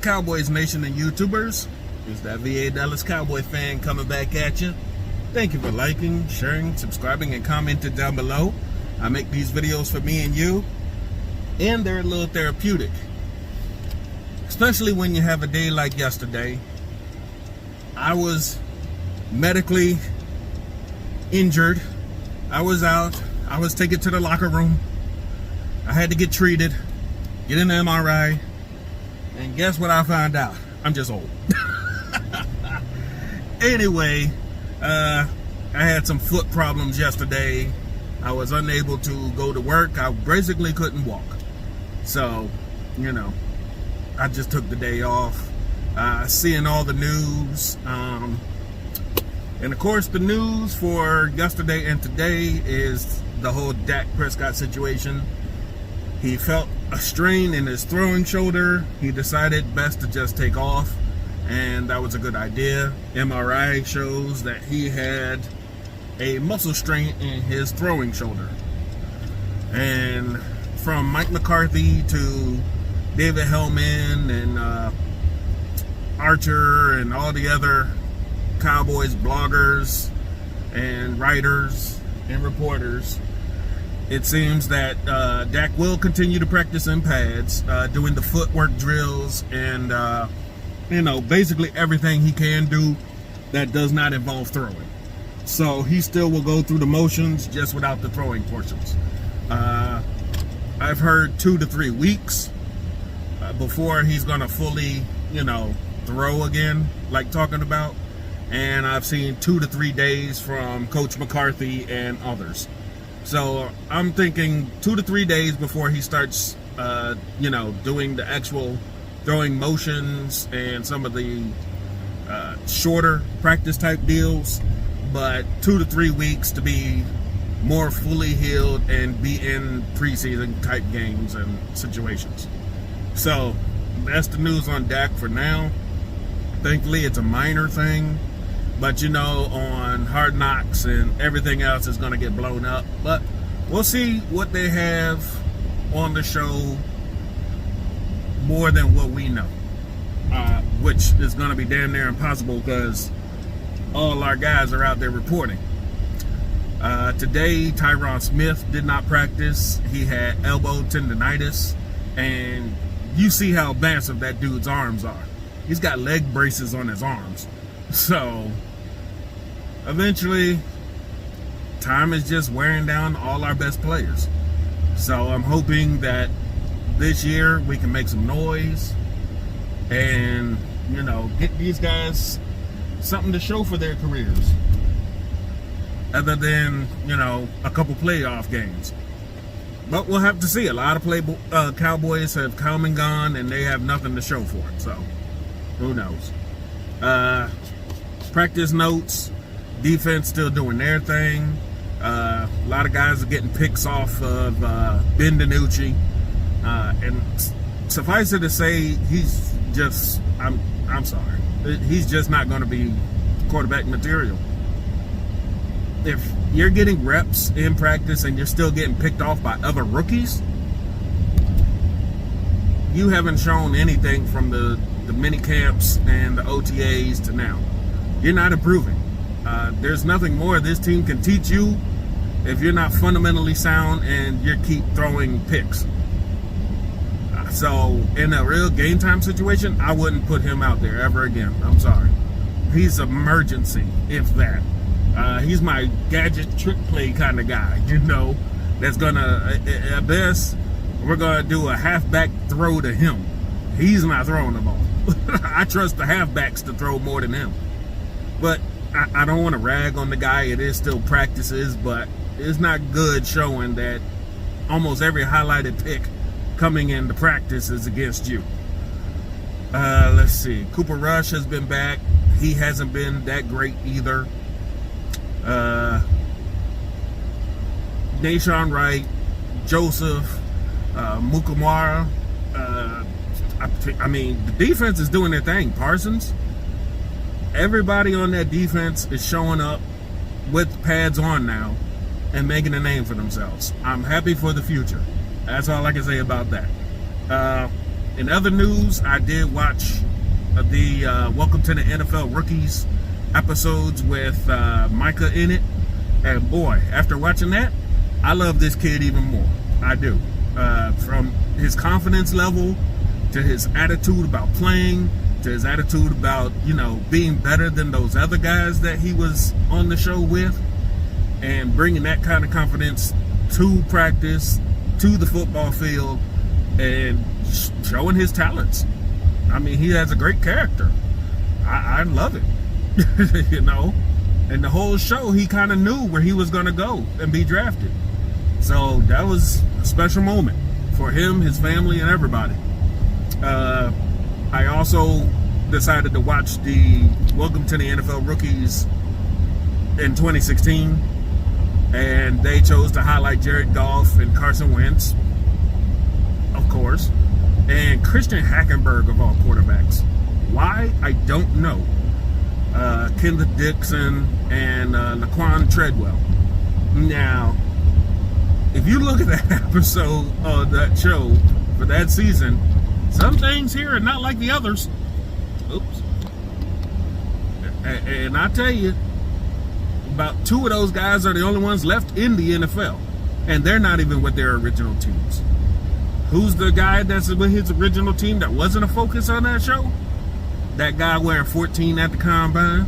Cowboys Nation and YouTubers? It's that VA Dallas Cowboy fan coming back at you. Thank you for liking, sharing, subscribing, and commenting down below. I make these videos for me and you, and they're a little therapeutic. Especially when you have a day like yesterday. I was medically injured. I was out. I was taken to the locker room. I had to get treated, get an MRI, and guess what I found out? I'm just old. Anyway, I had some foot problems yesterday. I was unable to go to work. I basically couldn't walk. So, you know, I just took the day off. Seeing all the news. And of course, the news for yesterday and today is the whole Dak Prescott situation. He felt a strain in his throwing shoulder. He decided best to just take off, and that was a good idea. MRI shows that he had a muscle strain in his throwing shoulder. And from Mike McCarthy to David Hellman and Archer and all the other Cowboys bloggers and writers and reporters, it seems that Dak will continue to practice in pads, doing the footwork drills and, you know, basically everything he can do that does not involve throwing. So he still will go through the motions just without the throwing portions. I've heard 2 to 3 weeks before he's going to fully, you know, throw again, like talking about. And I've seen 2 to 3 days from Coach McCarthy and others. So I'm thinking 2 to 3 days before he starts, you know, doing the actual throwing motions and some of the shorter practice type deals, but 2 to 3 weeks to be more fully healed and be in preseason type games and situations. So that's the news on Dak for now. Thankfully, it's a minor thing. But, you know, on Hard Knocks and everything else is going to get blown up. But we'll see what they have on the show more than what we know. Which is going to be damn near impossible because all our guys are out there reporting. Today, Tyron Smith did not practice. He had elbow tendonitis. And you see how massive that dude's arms are. He's got leg braces on his arms. So eventually, time is just wearing down all our best players. So I'm hoping that this year we can make some noise and, you know, get these guys something to show for their careers. Other than, you know, a couple playoff games. But we'll have to see. A lot of Cowboys have come and gone and they have nothing to show for it. So who knows? Practice notes, defense still doing their thing. A lot of guys are getting picks off of Ben DiNucci. And suffice it to say, he's just, I'm sorry, he's just not going to be quarterback material. If you're getting reps in practice and you're still getting picked off by other rookies, you haven't shown anything from the mini camps and the OTAs to now. You're not improving. There's nothing more this team can teach you if you're not fundamentally sound and you keep throwing picks. So in a real game time situation, I wouldn't put him out there ever again. I'm sorry. He's emergency, if that. He's my gadget trick play kind of guy, you know, that's gonna, at best, we're gonna do a halfback throw to him. He's not throwing the ball. I trust the halfbacks to throw more than him. But I don't want to rag on the guy. It is still practices, but it's not good showing that almost every highlighted pick coming into practice is against you. Let's see. Cooper Rush has been back. He hasn't been that great either. Nashawn Wright, Joseph, Mukamara. I mean, the defense is doing their thing. Parsons, everybody on that defense is showing up with pads on now and making a name for themselves. I'm happy for the future. That's all I can say about that. In other news, I did watch the Welcome to the NFL Rookies episodes with Micah in it. And boy, after watching that, I love this kid even more. I do. From his confidence level to his attitude about playing, to his attitude about, being better than those other guys that he was on the show with, and bringing that kind of confidence to practice, to the football field, and showing his talents. I mean, he has a great character. I love it. And the whole show, he kind of knew where he was going to go and be drafted. So that was a special moment for him, his family, and everybody. I also decided to watch the Welcome to the NFL Rookies in 2016, and they chose to highlight Jared Goff and Carson Wentz, of course, and Christian Hackenberg of all quarterbacks. Why? I don't know. Kendall Dixon and Laquan Treadwell. Now, if you look at that episode of that show for that season, some things here are not like the others. Oops. And I tell you, about 2 of those guys are the only ones left in the NFL. And they're not even with their original teams. Who's the guy that's with his original team that wasn't a focus on that show? That guy wearing 14 at the combine,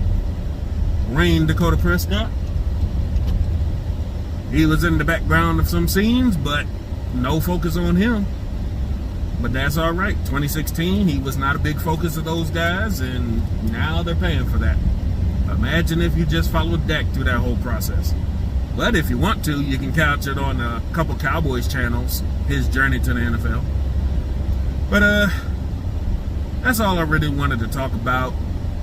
Rain Dakota Prescott. He was in the background of some scenes, but no focus on him. But that's all right. 2016, he was not a big focus of those guys, and now they're paying for that. Imagine if you just followed Dak through that whole process. But if you want to, you can catch it on a couple Cowboys channels, his journey to the NFL. But that's all I really wanted to talk about.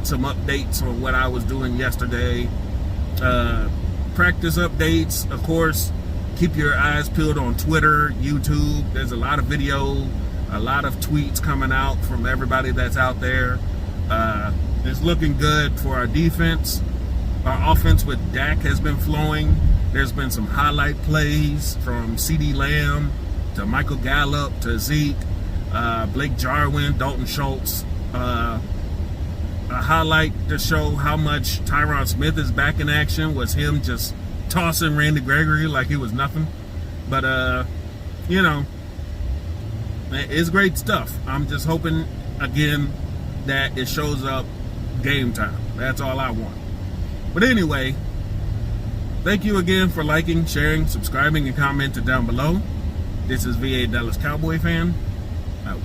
Some updates on what I was doing yesterday. Practice updates, of course. Keep your eyes peeled on Twitter, YouTube. There's a lot of video, a lot of tweets coming out from everybody that's out there. It's looking good for our defense. Our offense with Dak has been flowing. There's been some highlight plays from CeeDee Lamb to Michael Gallup to Zeke, Blake Jarwin, Dalton Schultz. A highlight to show how much Tyron Smith is back in action was him just tossing Randy Gregory like he was nothing. But, it's great stuff. I'm just hoping, again, that it shows up game time. That's all I want. But anyway, thank you again for liking, sharing, subscribing, and commenting down below. This is VA Dallas Cowboy fan. Out.